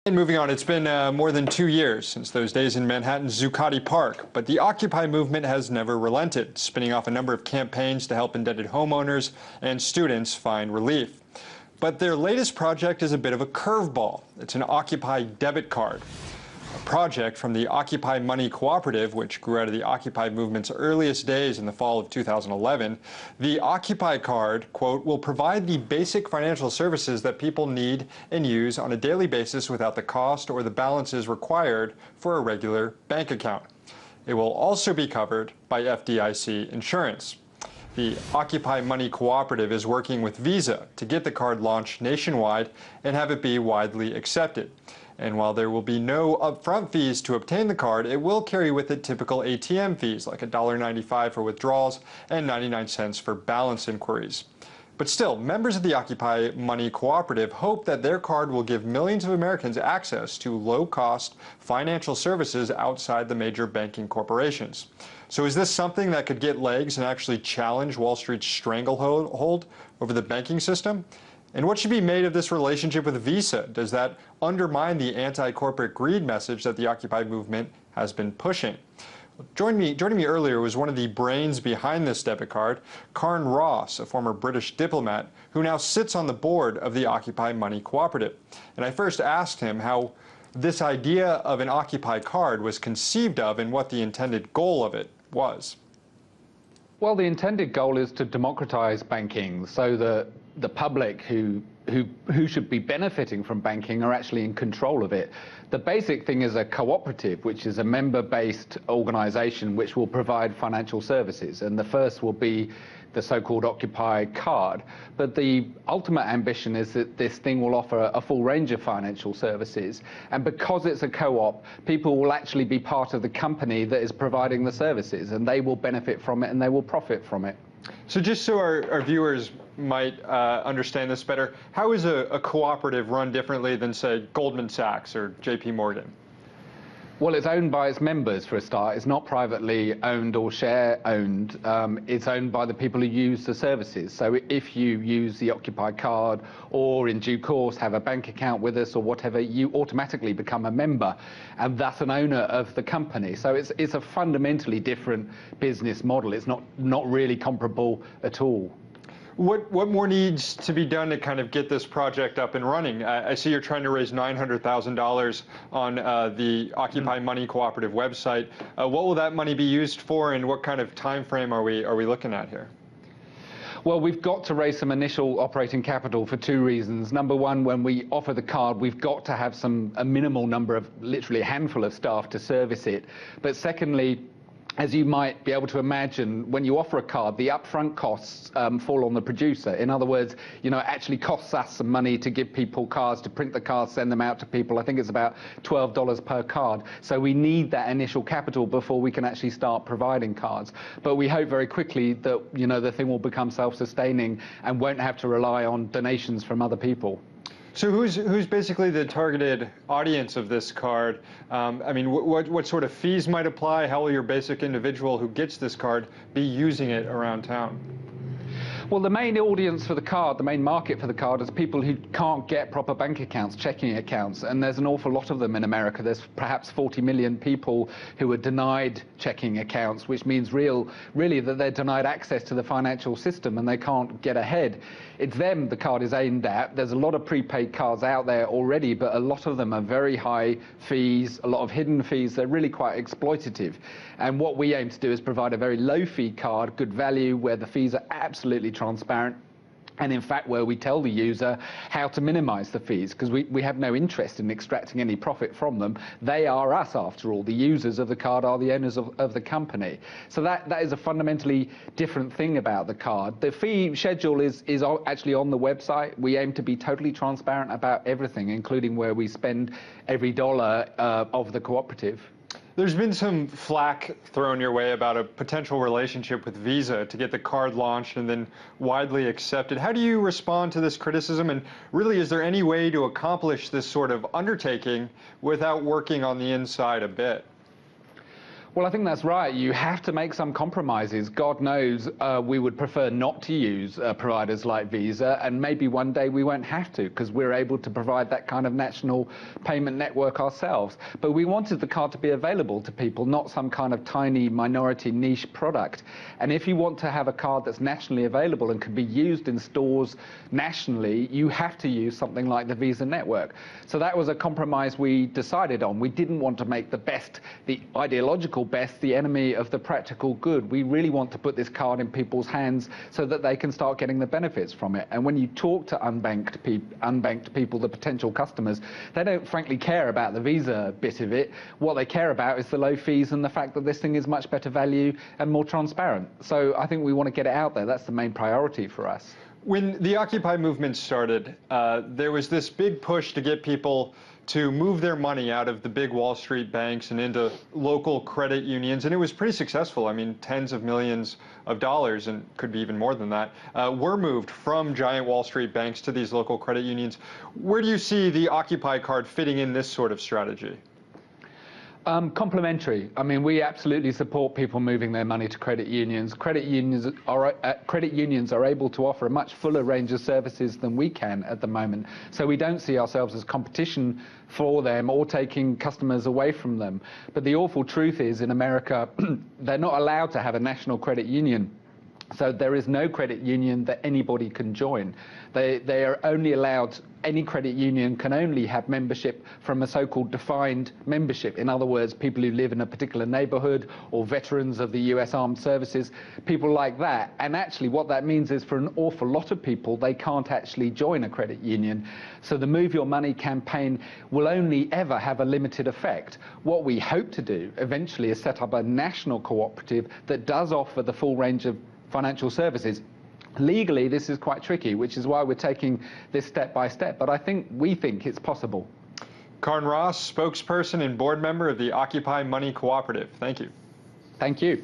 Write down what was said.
And moving on, it's been more than 2 years since those days in Manhattan's Zuccotti Park, but the Occupy movement has never relented, spinning off a number of campaigns to help indebted homeowners and students find relief. But their latest project is a bit of a curveball. It's an Occupy debit card, a project from the Occupy Money Cooperative, which grew out of the Occupy movement's earliest days in the fall of 2011. The Occupy card, quote, will provide the basic financial services that people need and use on a daily basis without the cost or the balances required for a regular bank account. It will also be covered by FDIC insurance. The Occupy Money Cooperative is working with Visa to get the card launched nationwide and have it be widely accepted. And while there will be no upfront fees to obtain the card, it will carry with it typical ATM fees like $1.95 for withdrawals and 99 cents for balance inquiries. But still, members of the Occupy Money Cooperative hope that their card will give millions of Americans access to low-cost financial services outside the major banking corporations. So is this something that could get legs and actually challenge Wall Street's stranglehold over the banking system? And what should be made of this relationship with Visa? Does that undermine the anti-corporate greed message that the Occupy movement has been pushing? Joining me earlier was one of the brains behind this debit card, Karn Ross, a former British diplomat who now sits on the board of the Occupy Money Cooperative. And I first asked him how this idea of an Occupy card was conceived of and what the intended goal of it was. Well, the intended goal is to democratize banking so that the public who should be benefiting from banking are actually in control of it. The basic thing is a cooperative, which is a member-based organization which will provide financial services, and the first will be the so-called Occupy card. But the ultimate ambition is that this thing will offer a full range of financial services, and because it's a co-op, people will actually be part of the company that is providing the services, and they will benefit from it and they will profit from it. So just so our viewers might understand this better, how is a cooperative run differently than, say, Goldman Sachs or JP Morgan? Well, it's owned by its members, for a start. It's not privately owned or share-owned. It's owned by the people who use the services. So if you use the Occupy card or, in due course, have a bank account with us or whatever, you automatically become a member and thus an owner of the company. So it's a fundamentally different business model. It's not really comparable at all. What more needs to be done to kind of get this project up and running? I see you're trying to raise $900,000 on the Occupy Money Cooperative website. What will that money be used for, and what kind of time frame are we looking at here? Well, we've got to raise some initial operating capital for two reasons. Number one, when we offer the card, we've got to have a minimal number of, literally a handful of staff to service it. But secondly, as you might be able to imagine, when you offer a card, the upfront costs fall on the producer. In other words, it actually costs us some money to give people cards, to print the cards, send them out to people. I think it's about $12 per card. So we need that initial capital before we can actually start providing cards. But we hope very quickly that, the thing will become self-sustaining and won't have to rely on donations from other people. So who's basically the targeted audience of this card? I mean, what sort of fees might apply? How will your basic individual who gets this card be using it around town? Well, the main audience for the card, the main market for the card, is people who can't get proper bank accounts, checking accounts, and there's an awful lot of them in America. There's perhaps 40 million people who are denied checking accounts, which means really that they're denied access to the financial system and they can't get ahead. It's them the card is aimed at. There's a lot of prepaid cards out there already, but a lot of them are very high fees, a lot of hidden fees. They're really quite exploitative. And what we aim to do is provide a very low fee card, good value, where the fees are absolutely transparent, and in fact where we tell the user how to minimize the fees, because we have no interest in extracting any profit from them. They are us, after all. The users of the card are the owners of the company. So that is a fundamentally different thing about the card. The fee schedule is actually on the website. We aim to be totally transparent about everything, including where we spend every dollar of the cooperative. There's been some flack thrown your way about a potential relationship with Visa to get the card launched and then widely accepted. How do you respond to this criticism? And really, is there any way to accomplish this sort of undertaking without working on the inside a bit? Well, I think that's right. You have to make some compromises. God knows we would prefer not to use providers like Visa, and maybe one day we won't have to because we're able to provide that kind of national payment network ourselves. But we wanted the card to be available to people, not some kind of tiny minority niche product. And if you want to have a card that's nationally available and can be used in stores nationally, you have to use something like the Visa network. So that was a compromise we decided on. We didn't want to make the best, the ideological best, the enemy of the practical good. We really want to put this card in people's hands so that they can start getting the benefits from it. And when you talk to unbanked people, the potential customers, they don't frankly care about the Visa bit of it. What they care about is the low fees and the fact that this thing is much better value and more transparent. So I think we want to get it out there. That's the main priority for us. When the Occupy movement started, there was this big push to get people to move their money out of the big Wall Street banks and into local credit unions, and it was pretty successful. I mean, tens of millions of dollars, and could be even more than that, were moved from giant Wall Street banks to these local credit unions. Where do you see the Occupy card fitting in this sort of strategy? Complementary. I mean, we absolutely support people moving their money to credit unions. Credit unions are able to offer a much fuller range of services than we can at the moment. So we don't see ourselves as competition for them or taking customers away from them. But the awful truth is, in America, they're not allowed to have a national credit union. So there is no credit union that anybody can join. They are only allowed, any credit union can only have membership from a so-called defined membership. In other words, people who live in a particular neighborhood or veterans of the US Armed Services, people like that. And actually what that means is for an awful lot of people, they can't actually join a credit union. So the Move Your Money campaign will only ever have a limited effect. What we hope to do eventually is set up a national cooperative that does offer the full range of financial services. Legally, this is quite tricky, which is why we're taking this step by step, but we think it's possible. Karn Ross, spokesperson and board member of the Occupy Money Cooperative. Thank you. Thank you.